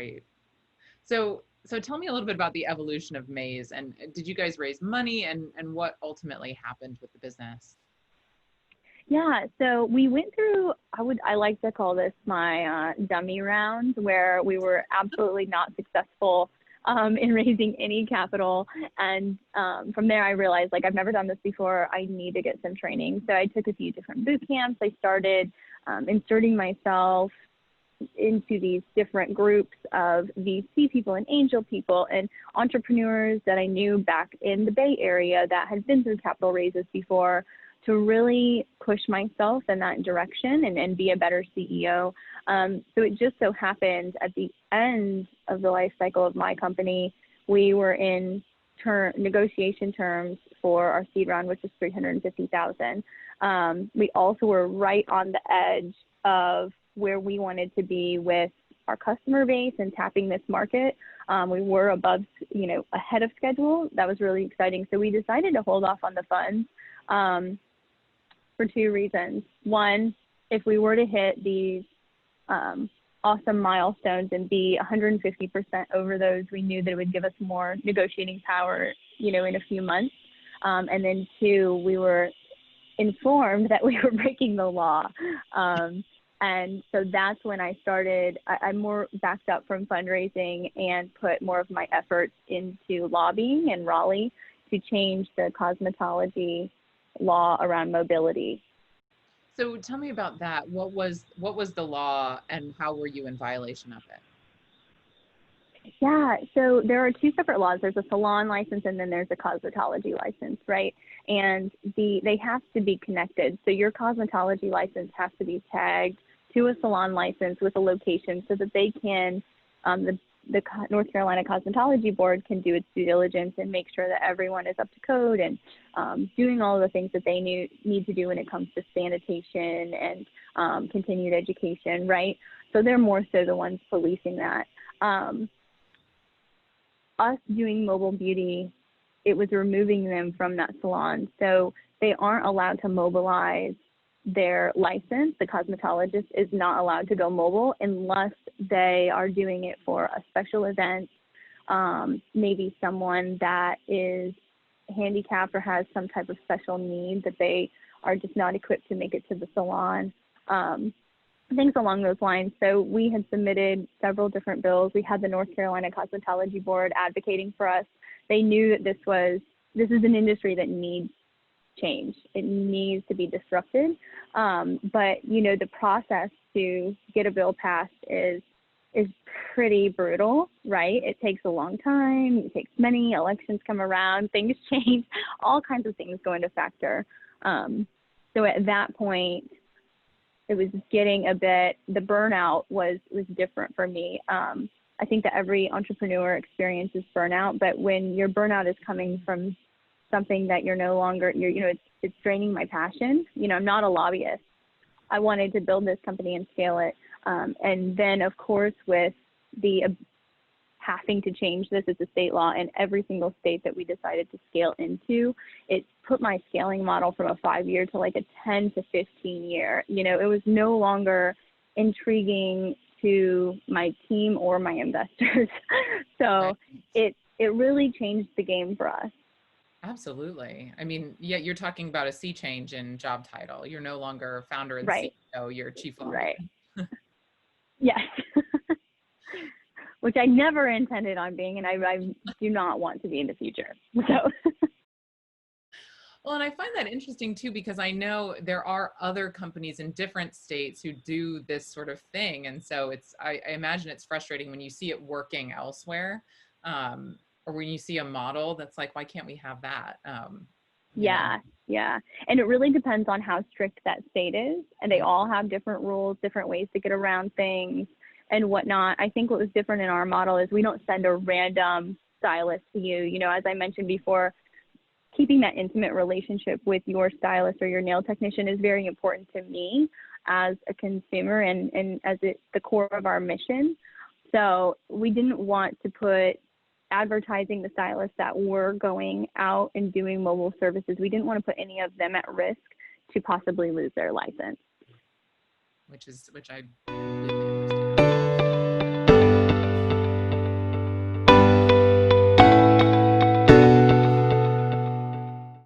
great. So tell me a little bit about the evolution of Maze, and did you guys raise money, and what ultimately happened with the business? Yeah, so we went through, I like to call this my dummy round, where we were absolutely not successful in raising any capital. And from there, I realized, like, I've never done this before. I need to get some training. So I took a few different boot camps. I started inserting myself into these different groups of VC people and angel people and entrepreneurs that I knew back in the Bay Area that had been through capital raises before, to really push myself in that direction and be a better CEO. So it just so happened at the end of the life cycle of my company, we were in negotiation terms for our seed round, which is $350,000. We also were right on the edge of where we wanted to be with our customer base and tapping this market. We were above, ahead of schedule. That was really exciting. So we decided to hold off on the funds for two reasons. One, if we were to hit these awesome milestones and be 150% over those, we knew that it would give us more negotiating power, in a few months. And then two, we were informed that we were breaking the law. And so that's when I started, I more backed up from fundraising and put more of my efforts into lobbying in Raleigh to change the cosmetology law around mobility. So tell me about that. What was the law, and how were you in violation of it? Yeah, so there are two separate laws. There's a salon license and then there's a cosmetology license, right? And they have to be connected. So your cosmetology license has to be tagged to a salon license with a location so that they can, the North Carolina Cosmetology Board can do its due diligence and make sure that everyone is up to code and doing all of the things that they need to do when it comes to sanitation and continued education, right? So they're more so the ones policing that. Us doing mobile beauty, it was removing them from that salon. So they aren't allowed to mobilize their license. The cosmetologist is not allowed to go mobile unless they are doing it for a special event, maybe someone that is handicapped or has some type of special need that they are just not equipped to make it to the salon, things along those lines. So we had submitted several different bills. We had the North Carolina Cosmetology Board advocating for us. They knew that this is an industry that needs change. It needs to be disrupted. But the process to get a bill passed is pretty brutal, right? It takes a long time. It takes many elections come around, things change, all kinds of things go into factor. So at that point, it was getting the burnout was different for me. I think that every entrepreneur experiences burnout, but when your burnout is coming from something that you're no longer, it's draining my passion. I'm not a lobbyist. I wanted to build this company and scale it. And then, of course, with the having to change this, it's a state law, and every single state that we decided to scale into, it put my scaling model from a 5-year to like a 10 to 15 year. It was no longer intriguing to my team or my investors. So it really changed the game for us. Absolutely. I mean, yeah, you're talking about a sea change in job title. You're no longer founder and Right. CEO, you're chief lawyer. Right. Yes. Which I never intended on being, and I do not want to be in the future. So. Well, and I find that interesting too, because I know there are other companies in different states who do this sort of thing. And so I imagine it's frustrating when you see it working elsewhere. Or when you see a model that's like, why can't we have that? Yeah. And it really depends on how strict that state is. And they all have different rules, different ways to get around things and whatnot. I think what was different in our model is we don't send a random stylist to you. As I mentioned before, keeping that intimate relationship with your stylist or your nail technician is very important to me as a consumer and as the core of our mission. So we didn't want to put advertising the stylists that were going out and doing mobile services. We didn't want to put any of them at risk to possibly lose their license. Which I